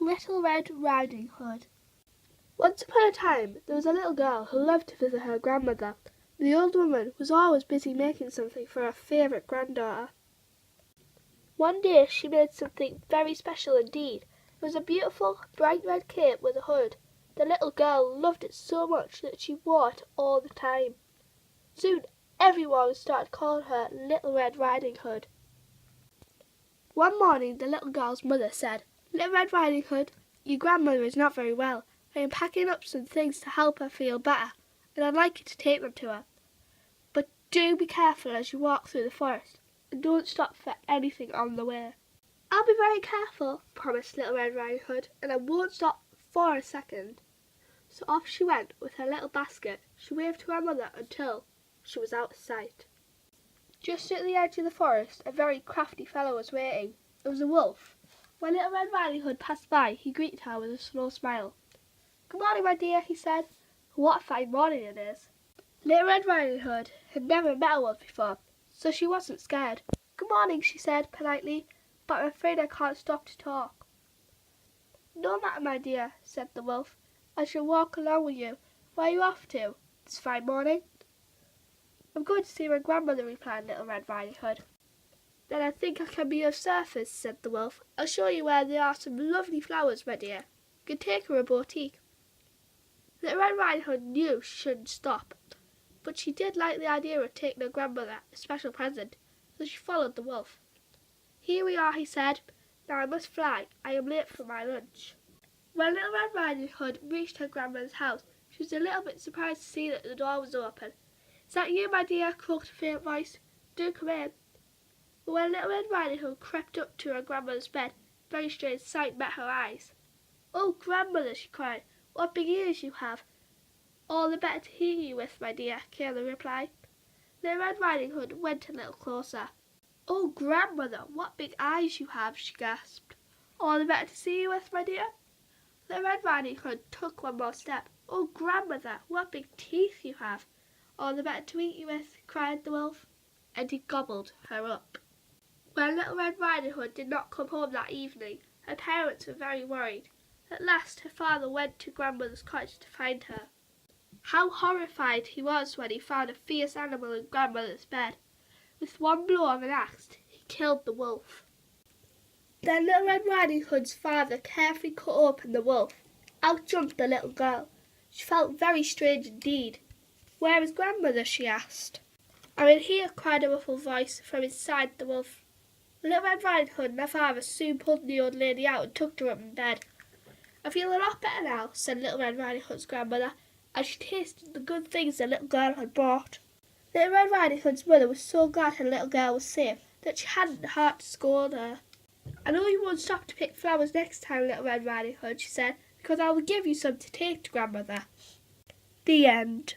Little Red Riding Hood. Once upon a time there was a little girl who loved to visit her grandmother. The old woman was always busy making something for her favourite granddaughter. One day she made something very special indeed. It was a beautiful, bright red cape with a hood. The little girl loved it so much that she wore it all the time. Soon everyone started calling her Little Red Riding Hood. One morning the little girl's mother said, "Little Red Riding Hood, your grandmother is not very well. I am packing up some things to help her feel better, and I'd like you to take them to her. But do be careful as you walk through the forest, and don't stop for anything on the way." "I'll be very careful," promised Little Red Riding Hood, "and I won't stop for a second." So off she went with her little basket. She waved to her mother until she was out of sight. Just at the edge of the forest a very crafty fellow was waiting. It was a wolf. When Little Red Riding Hood passed by, he greeted her with a slow smile. "Good morning, my dear," he said. "What a fine morning it is." Little Red Riding Hood had never met a wolf before, so she wasn't scared. "Good morning," she said politely, "but I'm afraid I can't stop to talk." "No matter, my dear," said the wolf. "I shall walk along with you. Where are you off to this fine morning?" "I'm going to see my grandmother," replied Little Red Riding Hood. "Then I think I can be of service," said the wolf. "I'll show you where there are some lovely flowers, my dear. You can take her a boutique." Little Red Riding Hood knew she shouldn't stop, but she did like the idea of taking her grandmother a special present, so she followed the wolf. "Here we are," he said. "Now I must fly. I am late for my lunch." When Little Red Riding Hood reached her grandmother's house, she was a little bit surprised to see that the door was open. "Is that you, my dear?" croaked a faint voice. "Do come in." But when Little Red Riding Hood crept up to her grandmother's bed, a very strange sight met her eyes. "Oh, grandmother!" she cried. "What big ears you have!" "All the better to hear you with, my dear," came the reply. Little Red Riding Hood went a little closer. "Oh, grandmother, what big eyes you have!" she gasped. "All the better to see you with, my dear." Little Red Riding Hood took one more step. "Oh, grandmother, what big teeth you have!" "All the better to eat you with," cried the wolf, and he gobbled her up. When Little Red Riding Hood did not come home that evening, her parents were very worried. At last her father went to grandmother's cottage to find her. How horrified he was when he found a fierce animal in grandmother's bed. With one blow of an axe he killed the wolf. Then Little Red Riding Hood's father carefully cut open the wolf. Out jumped the little girl. She felt very strange indeed. "Where is grandmother?" she asked. "I'm in here," cried a muffled voice from inside the wolf. Little Red Riding Hood and her father soon pulled the old lady out and tucked her up in bed. "I feel a lot better now," said Little Red Riding Hood's grandmother, as she tasted the good things the little girl had brought. Little Red Riding Hood's mother was so glad her little girl was safe that she hadn't the heart to scold her. "I know you won't stop to pick flowers next time, Little Red Riding Hood," she said, "because I will give you some to take to grandmother." The end.